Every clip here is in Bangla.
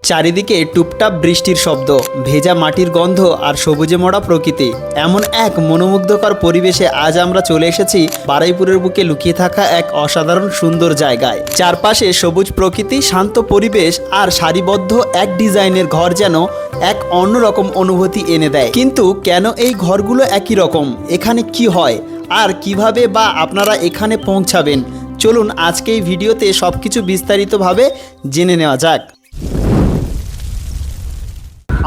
চারিদিকে টুপটাপ বৃষ্টির শব্দ, ভেজা মাটির গন্ধ আর সবুজে মোড়া প্রকৃতি। এমন এক মনোমুগ্ধকর পরিবেশে আজ আমরা চলে এসেছি বারুইপুরের বুকে লুকিয়ে থাকা এক অসাধারণ সুন্দর জায়গায়। চারপাশে সবুজ প্রকৃতি, শান্ত পরিবেশ আর সারিবদ্ধ এক ডিজাইনের ঘর যেন এক অন্যরকম অনুভূতি এনে দেয়। কিন্তু কেন এই ঘরগুলো একই রকম? এখানে কি হয় আর কিভাবে বা আপনারা এখানে পৌঁছাবেন? চলুন আজকে এই ভিডিওতে সবকিছু বিস্তারিতভাবে জেনে নেওয়া যাক।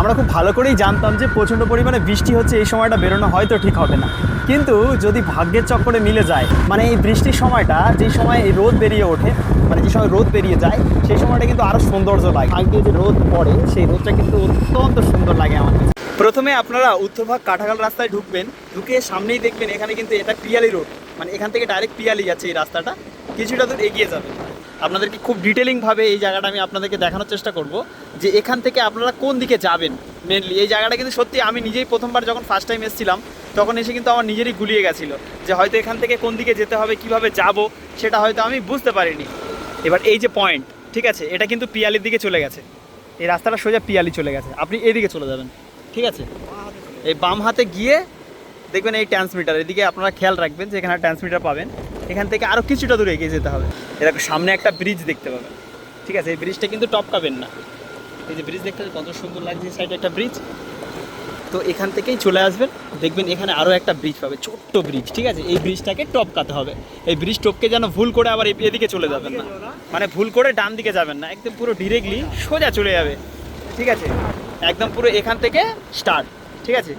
আমরা খুব ভালো করেই জানতাম যে প্রচণ্ড পরিমাণে বৃষ্টি হচ্ছে, এই সময়টা বেরোনো হয়তো ঠিক হবে না। কিন্তু যদি ভাগ্যের চক্করে মিলে যায়, মানে এই বৃষ্টির সময়টা, যেই সময় এই রোদ বেরিয়ে ওঠে, মানে যে সময় রোদ বেরিয়ে যায়, সেই সময়টা কিন্তু আরও সৌন্দর্য লাগে। আগে যে রোদ পড়ে সেই রোদটা কিন্তু অত্যন্ত সুন্দর লাগে আমার কাছে। প্রথমে আপনারা উত্তরভাগ কাটাখাল রাস্তায় ঢুকবেন, ঢুকে সামনেই দেখবেন এখানে কিন্তু এটা পিয়ালি রোড, মানে এখান থেকে ডাইরেক্ট পিয়ালি যাচ্ছে এই রাস্তাটা। কিছুটা দূর এগিয়ে যাবেন, আপনাদেরকে খুব ডিটেলিংভাবে এই জায়গাটা আমি আপনাদেরকে দেখানোর চেষ্টা করব যে এখান থেকে আপনারা কোন দিকে যাবেন। মেনলি এই জায়গাটা কিন্তু সত্যি আমি নিজেই প্রথমবার যখন ফার্স্ট টাইম এসেছিলাম তখন এসে কিন্তু আমার নিজেরই গুলিয়ে গেছিলো যে হয়তো এখান থেকে কোন দিকে যেতে হবে, কিভাবে যাব সেটা হয়তো আমি বুঝতে পারিনি। এবার এই যে পয়েন্ট, ঠিক আছে, এটা কিন্তু পিয়ালির দিকে চলে গেছে, এই রাস্তাটা সোজা পিয়ালি চলে গেছে। আপনি এদিকে চলে যাবেন, ঠিক আছে, এই বাম হাতে গিয়ে দেখবেন এই ট্রান্সমিটার, এদিকে আপনারা খেয়াল রাখবেন যে এখানে ট্রান্সমিটার পাবেন। এখান থেকে আরও কিছুটা দূরে এগিয়ে যেতে হবে, এরকম সামনে একটা ব্রিজ দেখতে পাবেন, ঠিক আছে। এই ব্রিজটা কিন্তু টপকাবেন না, এই যে ব্রিজ দেখতে কত সুন্দর লাগছে, সাইডে একটা ব্রিজ। তো এখান থেকেই চলে আসবেন, দেখবেন এখানে আরও একটা ব্রিজ পাবে, ছোট্ট ব্রিজ, ঠিক আছে। এই ব্রিজটাকে টপকাতে হবে, এই ব্রিজ টপকে যেন ভুল করে আবার এদিকে চলে যাবেন না, মানে ভুল করে ডান দিকে যাবেন না, একদম পুরো ডিরেক্টলি সোজা চলে যাবে, ঠিক আছে, একদম পুরো এখান থেকে স্টার্ট, ঠিক আছে।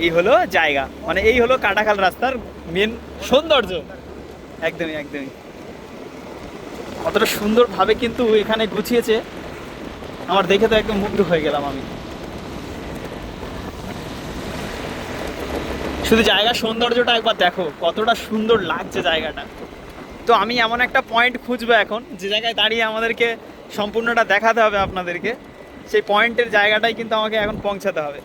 এই হলো জায়গা, মানে এই হলো কাটাখাল রাস্তার মেন সৌন্দর্য। একদমই একদমই কতটা সুন্দরভাবে কিন্তু এখানে গুছিয়েছে, আমার দেখে তো একদম মুগ্ধ হয়ে গেলাম আমি। শুধু জায়গার সৌন্দর্যটা একবার দেখো, কতটা সুন্দর লাগছে জায়গাটা। তো আমি এমন একটা পয়েন্ট খুঁজবো এখন, যে জায়গায় দাঁড়িয়ে আমাদেরকে সম্পূর্ণটা দেখাতে হবে আপনাদেরকে। সেই পয়েন্টের জায়গাটাই কিন্তু আমাকে এখন পৌঁছাতে হবে।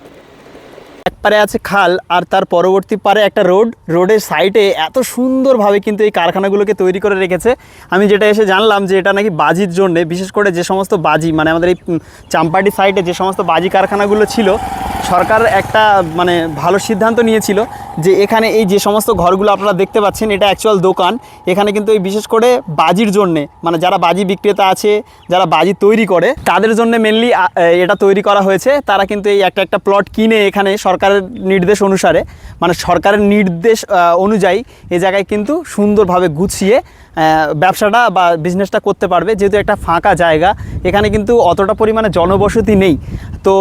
এক পারে আছে খাল আর তার পরবর্তী পারে একটা রোড, রোডের সাইডে এত সুন্দরভাবে কিন্তু এই কারখানাগুলোকে তৈরি করে রেখেছে। আমি যেটা এসে জানলাম যে এটা নাকি বাজির জন্যে, বিশেষ করে যে সমস্ত বাজি, মানে আমাদের এই চাম্পাটি সাইডে যে সমস্ত বাজি কারখানাগুলো ছিল, সরকার একটা মানে ভালো সিদ্ধান্ত নিয়েছিল যে এখানে এই যে সমস্ত ঘরগুলো আপনারা দেখতে পাচ্ছেন, এটা অ্যাকচুয়াল দোকান। এখানে কিন্তু এই বিশেষ করে বাজির জন্যে, মানে যারা বাজি বিক্রেতা আছে, যারা বাজি তৈরি করে, তাদের জন্য মেনলি এটা তৈরি করা হয়েছে। তারা কিন্তু এই একটা প্লট কিনে এখানে সরকারের নির্দেশ অনুসারে, মানে সরকারের নির্দেশ অনুযায়ী এই জায়গায় কিন্তু সুন্দরভাবে গুছিয়ে ব্যবসাটা বা বিজনেসটা করতে পারবে। যেহেতু একটা ফাঁকা জায়গা, এখানে কিন্তু অতটা পরিমাণে জনবসতি নেই। তো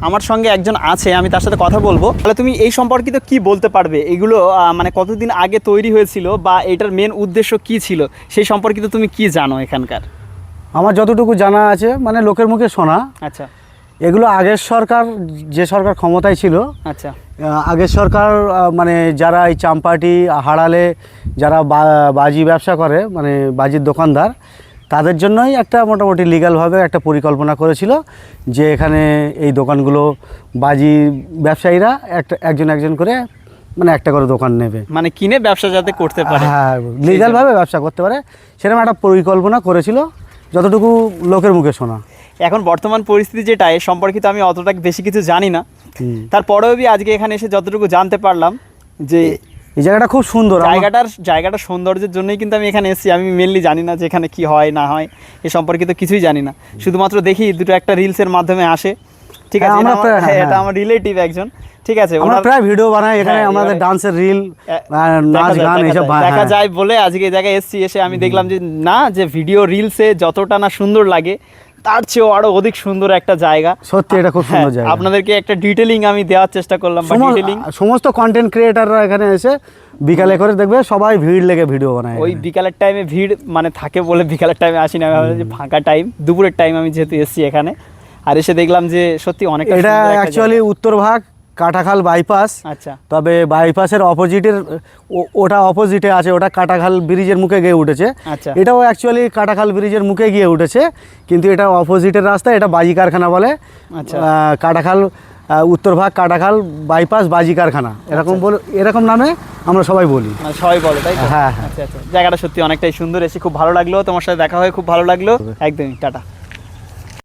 আমার সঙ্গে একজন আছে, আমি তার সাথে কথা বলবো। তাহলে তুমি এই সম্পর্কিত কি বলতে পারবে? এগুলো মানে কতদিন আগে তৈরি হয়েছিল বা এটার মেন উদ্দেশ্য কি ছিল, সেই সম্পর্কিত তুমি কি জানো এখানকার? আমার যতটুকু জানা আছে, মানে লোকের মুখে শোনা। আচ্ছা, এগুলো আগের সরকার, যে সরকার ক্ষমতায় ছিল, আচ্ছা, আগের সরকার মানে যারা এই চাম্পাটি হাড়ালে যারা বাজি ব্যবসা করে, মানে বাজির দোকানদার, তাদের জন্যই একটা মোটামুটি লিগ্যালভাবে একটা পরিকল্পনা করেছিল যে এখানে এই দোকানগুলো বাজি ব্যবসায়ীরা একজন করে মানে একটা করে দোকান নেবে, মানে কিনে ব্যবসা যাতে করতে পারে, হ্যাঁ, লিগ্যালভাবে ব্যবসা করতে পারে, সেরকম একটা পরিকল্পনা করেছিল, যতটুকু লোকের মুখে শোনা। এখন বর্তমান পরিস্থিতি যেটা, এ সম্পর্কিত আমি অতটা বেশি কিছু জানি না। তারপরেও আজকে এখানে এসে যতটুকু জানতে পারলাম যে এই জায়গাটা খুব সুন্দর। জায়গাটার সৌন্দর্যের জন্যই কিন্তু আমি এখানে এসেছি। আমি মেনলি জানি না যে এখানে কি হয় না হয়, এ সম্পর্কিত কিছুই জানি না। শুধুমাত্র দেখি দুটো একটা রিলসের মাধ্যমে আসে, ঠিক আছে, এটা আমার রিলেটিভ একজন, ঠিক আছে, আমরা প্রায় ভিডিও বানাই এখানে, আমাদের ডান্সের রিল, নাচ গান এসব দেখা যায় বলে আজকে এই জায়গায় এসেছি। এসে আমি দেখলাম যে না, যে ভিডিও রিলসে যতটা না সুন্দর লাগে, তার চেয়েও আরো অধিক সুন্দর একটা জায়গা। সত্যি এটা খুব সুন্দর জায়গা। আপনাদেরকে একটা ডিটেলিং আমি দেওয়ার চেষ্টা করলাম। সমস্ত কন্টেন্ট ক্রিয়েটাররা এখানে এসে বিকালে করে দেখবে সবাই ভিড় লেগে ভিডিও বানায়। ওই বিকালের টাইমে ভিড় মানে থাকে বলে বিকালের টাইমে আসি না, ফাঁকা টাইম, দুপুরের টাইম আমি যেহেতু এসেছি এখানে, আর এসে দেখলাম যে সত্যি অনেক। এটা অ্যাকচুয়ালি উত্তরভাগ কাটাখাল বাইপাস। আচ্ছা, তবে বাইপাসের অপোজিটের, ওটা অপোজিটে আছে, ওটা কাটাখাল ব্রিজের মুখে গিয়ে উঠেছে। আচ্ছা, এটাও অ্যাকচুয়ালি কাটাখাল ব্রিজের মুখে গিয়ে উঠেছে, কিন্তু এটা অপোজিটের রাস্তা, এটা বাজি কারখানা বলে। আচ্ছা, কাটাখাল উত্তরভাগ কাটাখাল বাইপাস বাজি কারখানা, এরকম নামে আমরা সবাই বলি, মানে সবাই বলে, তাই? হ্যাঁ। আচ্ছা আচ্ছা, জায়গাটা সত্যি অনেকটাই সুন্দর, এসে খুব ভালো লাগলো, তোমার সাথে দেখা হয়ে খুব ভালো লাগলো। একদমই, টাটা।